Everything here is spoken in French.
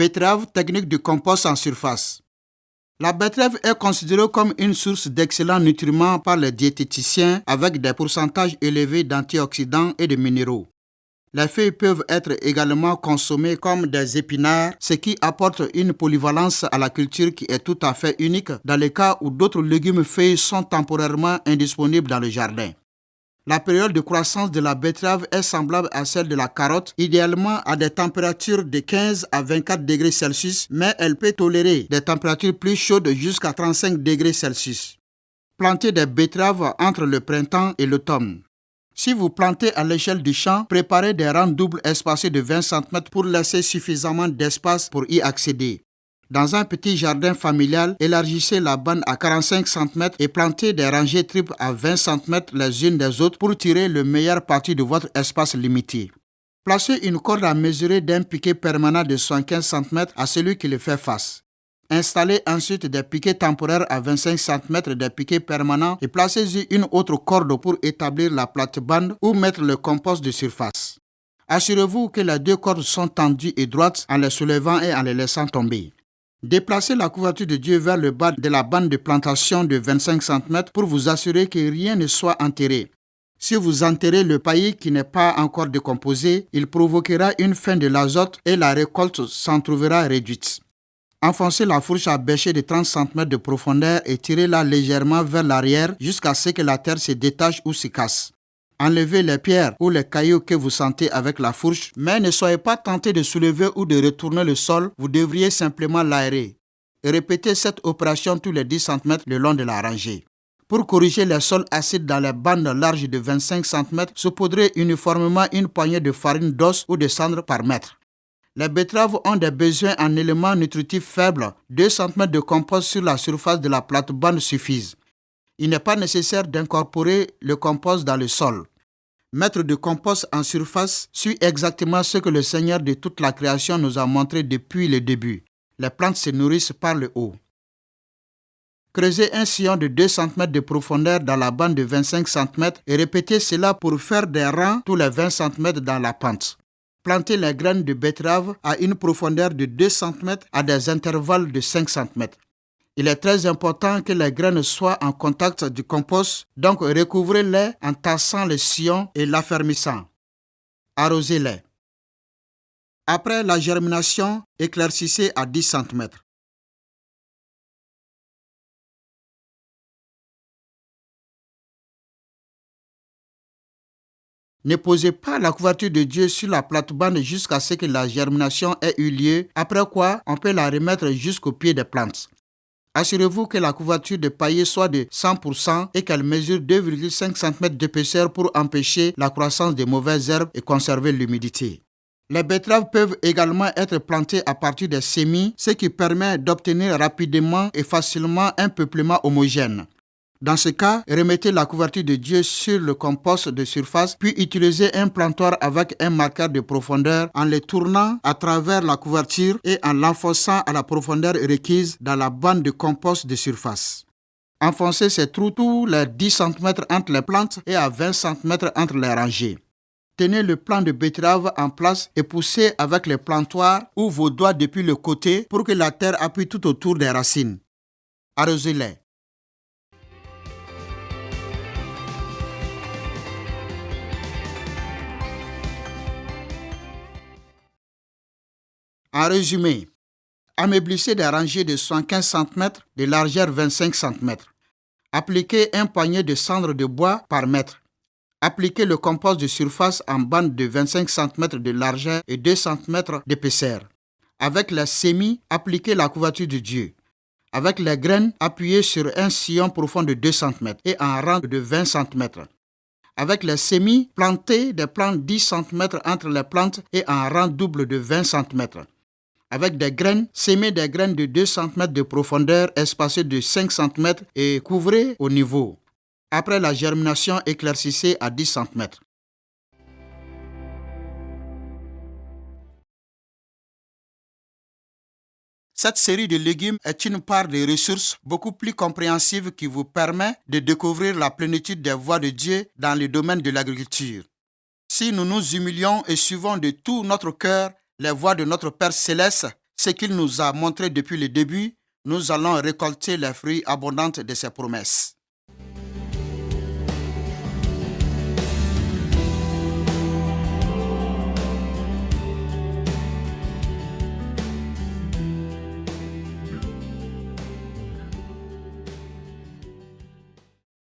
Betterave, technique de compost en surface. La betterave est considérée comme une source d'excellents nutriments par les diététiciens avec des pourcentages élevés d'antioxydants et de minéraux. Les feuilles peuvent être également consommées comme des épinards, ce qui apporte une polyvalence à la culture qui est tout à fait unique dans les cas où d'autres légumes feuilles sont temporairement indisponibles dans le jardin. La période de croissance de la betterave est semblable à celle de la carotte, idéalement à des températures de 15 à 24 degrés Celsius, mais elle peut tolérer des températures plus chaudes jusqu'à 35 degrés Celsius. Plantez des betteraves entre le printemps et l'automne. Si vous plantez à l'échelle du champ, préparez des rangs doubles espacés de 20 cm pour laisser suffisamment d'espace pour y accéder. Dans un petit jardin familial, élargissez la bande à 45 cm et plantez des rangées triples à 20 cm les unes des autres pour tirer le meilleur parti de votre espace limité. Placez une corde à mesurer d'un piquet permanent de 75 cm à celui qui le fait face. Installez ensuite des piquets temporaires à 25 cm des piquets permanents et placez-y une autre corde pour établir la plate-bande ou mettre le compost de surface. Assurez-vous que les deux cordes sont tendues et droites en les soulevant et en les laissant tomber. Déplacez la couverture de Dieu vers le bas de la bande de plantation de 25 cm pour vous assurer que rien ne soit enterré. Si vous enterrez le paillis qui n'est pas encore décomposé, il provoquera une fin de l'azote et la récolte s'en trouvera réduite. Enfoncez la fourche à bêcher de 30 cm de profondeur et tirez-la légèrement vers l'arrière jusqu'à ce que la terre se détache ou se casse. Enlevez les pierres ou les cailloux que vous sentez avec la fourche, mais ne soyez pas tenté de soulever ou de retourner le sol, vous devriez simplement l'aérer. Répétez cette opération tous les 10 cm le long de la rangée. Pour corriger les sols acides dans les bandes larges de 25 cm, saupoudrez uniformément une poignée de farine d'os ou de cendre par mètre. Les betteraves ont des besoins en éléments nutritifs faibles, 2 cm de compost sur la surface de la plate-bande suffisent. Il n'est pas nécessaire d'incorporer le compost dans le sol. Mettre du compost en surface suit exactement ce que le Seigneur de toute la création nous a montré depuis le début. Les plantes se nourrissent par le haut. Creusez un sillon de 2 cm de profondeur dans la bande de 25 cm et répétez cela pour faire des rangs tous les 20 cm dans la pente. Plantez les graines de betterave à une profondeur de 2 cm à des intervalles de 5 cm. Il est très important que les graines soient en contact du compost, donc recouvrez-les en tassant le sillon et l'affermissant. Arrosez-les. Après la germination, éclaircissez à 10 cm. Ne posez pas la couverture de Dieu sur la plate-bande jusqu'à ce que la germination ait eu lieu, après quoi on peut la remettre jusqu'au pied des plantes. Assurez-vous que la couverture de paillis soit de 100% et qu'elle mesure 2,5 cm d'épaisseur pour empêcher la croissance des mauvaises herbes et conserver l'humidité. Les betteraves peuvent également être plantées à partir des semis, ce qui permet d'obtenir rapidement et facilement un peuplement homogène. Dans ce cas, remettez la couverture de Dieu sur le compost de surface, puis utilisez un plantoir avec un marqueur de profondeur en le tournant à travers la couverture et en l'enfonçant à la profondeur requise dans la bande de compost de surface. Enfoncez ces trous tous les 10 cm entre les plantes et à 20 cm entre les rangées. Tenez le plant de betterave en place et poussez avec les plantoirs ou vos doigts depuis le côté pour que la terre appuie tout autour des racines. Arrosez-les. En résumé, ameublissez des rangées de 75 cm de largeur 25 cm. Appliquez un poignet de cendre de bois par mètre. Appliquez le compost de surface en bande de 25 cm de largeur et 2 cm d'épaisseur. Avec les semis, appliquez la couverture de Dieu. Avec les graines, appuyez sur un sillon profond de 2 cm et en rang de 20 cm. Avec les semis, plantez des plants 10 cm entre les plantes et en rang double de 20 cm. Avec des graines, semez des graines de 2 cm de profondeur espacées de 5 cm et couvrez au niveau. Après la germination, éclaircissez à 10 cm. Cette série de légumes est une part des ressources beaucoup plus compréhensive qui vous permet de découvrir la plénitude des voies de Dieu dans le domaine de l'agriculture. Si nous nous humilions et suivons de tout notre cœur les voies de notre Père Céleste, ce qu'il nous a montré depuis le début, nous allons récolter les fruits abondants de ses promesses.